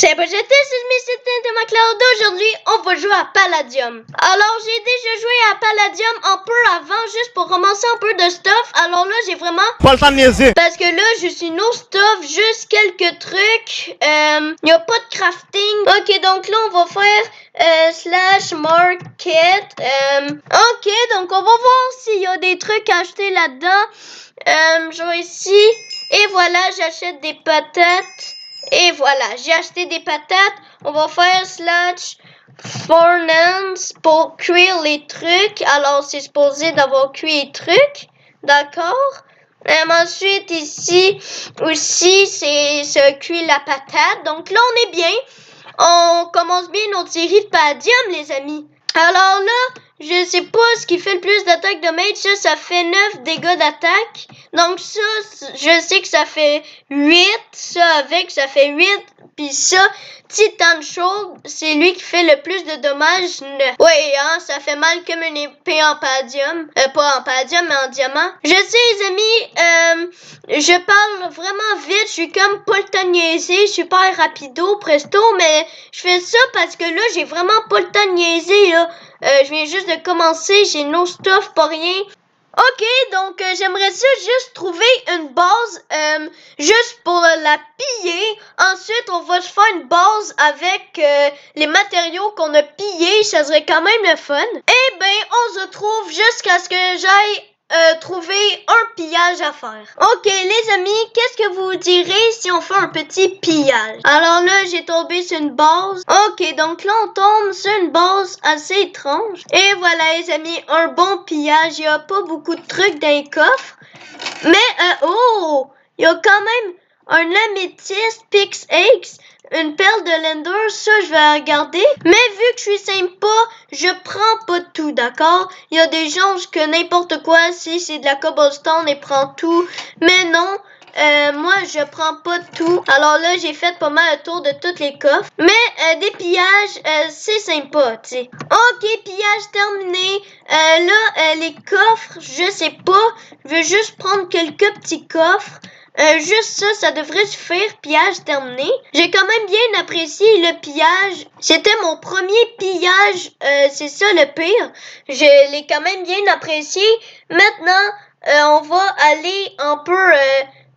C'est pas jeté, c'est McLeod. Aujourd'hui, on va jouer à Palladium. Alors, j'ai déjà joué à Palladium un peu avant, juste pour commencer un peu de stuff. Alors là, j'ai vraiment... Pas le temps de niaiser. Parce que là, je suis no stuff, juste quelques trucs. Y a pas de crafting. Ok, donc là, on va faire slash market. Ok, donc on va voir s'il y a des trucs à acheter là-dedans. Je vais ici. Et voilà, j'achète des patates. Et voilà, j'ai acheté des patates. On va faire slash furnace pour cuire les trucs. Alors, c'est supposé d'avoir cuit les trucs. D'accord? Ensuite, ici, aussi, c'est cuit la patate. Donc là, on est bien. On commence bien notre série de Palladium, les amis. Alors là, je sais pas ce qui fait le plus d'attaque de mage. Ça fait 9 dégâts d'attaque. Donc ça, je sais que ça fait 8. Ça avec, ça fait 8. Puis ça, Titan Show, c'est lui qui fait le plus de dommages. Oui, hein, ça fait mal comme une épée en Palladium. Pas en Palladium, mais en diamant. Je sais, les amis, je parle vraiment vite. Je suis comme pas le temps de niaiser. Super rapido, presto. Mais je fais ça parce que là, j'ai vraiment pas le temps de niaiser, là. Je viens juste de commencer. J'ai no stuff, pas rien. Ok, donc j'aimerais ça juste trouver une base juste pour la piller. Ensuite, on va se faire une base avec les matériaux qu'on a pillés. Ça serait quand même le fun. Eh ben, on se retrouve jusqu'à ce que j'aille trouver un pillage à faire. Ok, les amis, qu'est-ce que vous direz si on fait un petit pillage? Alors là, j'ai tombé sur une base. Ok, donc là, on tombe sur une base assez étrange. Et voilà, les amis, un bon pillage. Il n'y a pas beaucoup de trucs dans les coffres. Mais, oh! Il y a quand même un améthyste Pix-X, une perle de l'Ender, ça je vais regarder. Mais vu que je suis sympa, je prends pas tout, d'accord? Il y a des gens que n'importe quoi, si c'est de la cobblestone, ils prennent tout. Mais non, moi je prends pas tout. Alors là, j'ai fait pas mal le tour de tous les coffres. Mais des pillages, c'est sympa, tu sais. Ok, pillage terminé. Là, les coffres, je sais pas. Je veux juste prendre quelques petits coffres. Juste ça devrait suffire. Pillage terminé. J'ai quand même bien apprécié le pillage. C'était mon premier pillage. C'est ça le pire. Je l'ai quand même bien apprécié. Maintenant, on va aller un peu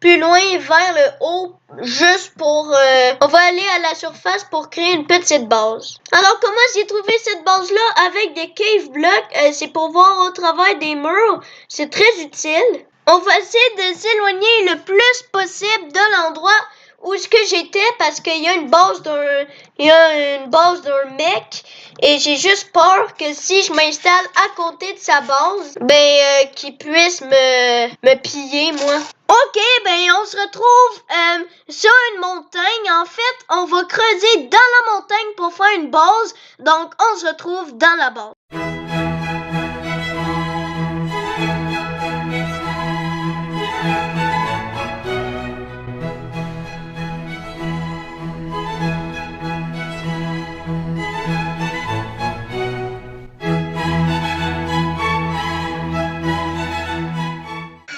plus loin vers le haut. Juste pour... on va aller à la surface pour créer une petite base. Alors, comment j'ai trouvé cette base-là avec des cave blocks? C'est pour voir au travers des murs. C'est très utile. On va essayer de s'éloigner le plus possible de l'endroit où ce que j'étais parce qu'il y a une base d'un mec et j'ai juste peur que si je m'installe à côté de sa base, qu'il puisse me piller moi. Ok, on se retrouve sur une montagne. En fait, on va creuser dans la montagne pour faire une base. Donc, on se retrouve dans la base.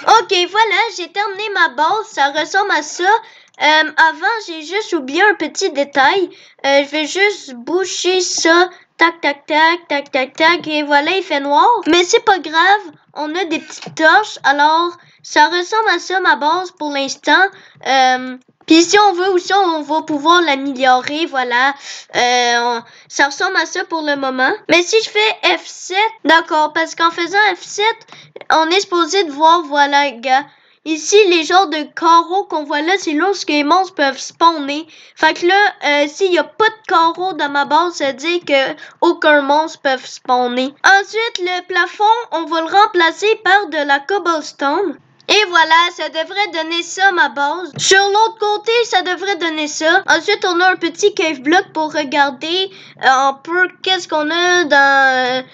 Ok, voilà, j'ai terminé ma base, ça ressemble à ça. Avant, j'ai juste oublié un petit détail. Je vais juste boucher ça. Tac, tac, tac, tac, tac, tac. Et voilà, il fait noir. Mais c'est pas grave, on a des petites torches. Alors, ça ressemble à ça, ma base, pour l'instant. Puis si on veut aussi, on va pouvoir l'améliorer, voilà. Ça ressemble à ça pour le moment. Mais si je fais F7, d'accord, parce qu'en faisant F7, on est supposé de voir, voilà, gars. Ici, les genres de carreaux qu'on voit là, c'est là où les monstres peuvent spawner. Fait que là, s'il n'y a pas de carreaux dans ma base, ça veut dire que aucun monstre peut spawner. Ensuite, le plafond, on va le remplacer par de la cobblestone. Et voilà, ça devrait donner ça, ma base. Sur l'autre côté, ça devrait donner ça. Ensuite, on a un petit cave block pour regarder un peu qu'est-ce qu'on a dans...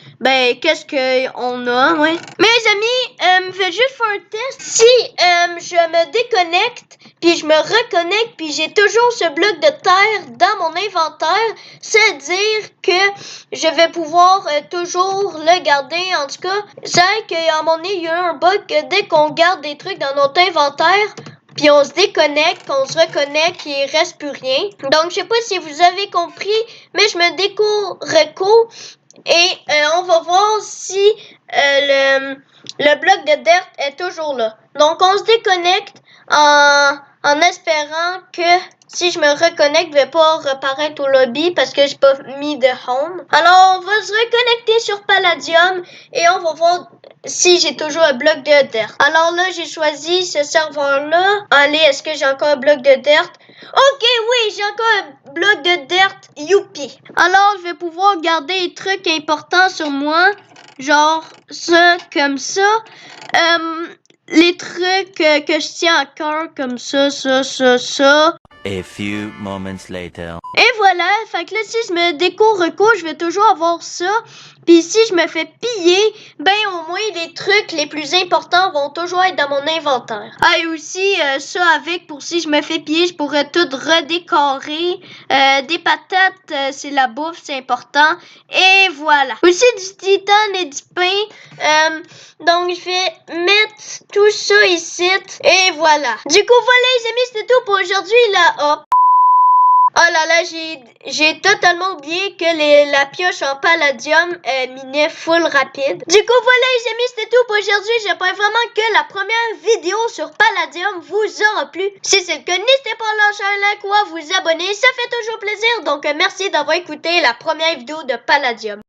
qu'est-ce qu'on a, ouais. Mes amis, faites juste faire un test. Si je me déconnecte, puis je me reconnecte, puis j'ai toujours ce bloc de terre dans mon inventaire, c'est-à-dire que je vais pouvoir toujours le garder. En tout cas, c'est vrai qu'à un moment donné, il y a eu un bug que dès qu'on garde des trucs dans notre inventaire, puis on se déconnecte, on se reconnecte, il reste plus rien. Donc, je sais pas si vous avez compris, mais je me reco et on va voir si le bloc de dirt est toujours là. Donc, on se déconnecte en espérant que si je me reconnecte, je vais pas reparaître au lobby parce que j'ai pas mis de home. Alors, on va se reconnecter sur Palladium et on va voir si j'ai toujours un bloc de dirt. Alors là, j'ai choisi ce serveur-là. Allez, est-ce que j'ai encore un bloc de dirt? Ok, oui, j'ai encore un bloc de dirt. Youpi! Alors, je vais pouvoir garder les trucs importants sur moi. Genre, ça, comme ça. Les trucs que je tiens à cœur, comme ça. A few moments later. Et voilà, fait que là, si je me reco, je vais toujours avoir ça. Puis si je me fais piller, ben au moins les trucs les plus importants vont toujours être dans mon inventaire. Ah, et aussi, ça avec, pour si je me fais piller, je pourrais tout redécorer. Des patates, c'est la bouffe, c'est important. Et voilà. Aussi du titane et du pain. Donc, je vais mettre tout ça ici. Et voilà. Du coup, voilà les amis, c'était tout pour aujourd'hui, là. Hop. Oh là là, j'ai totalement oublié que la pioche en palladium minait full rapide. Du coup, voilà les amis, c'était tout pour aujourd'hui. J'espère vraiment que la première vidéo sur Palladium vous aura plu. Si c'est le cas, n'hésitez pas à lâcher un like ou à vous abonner. Ça fait toujours plaisir. Donc, merci d'avoir écouté la première vidéo de Palladium.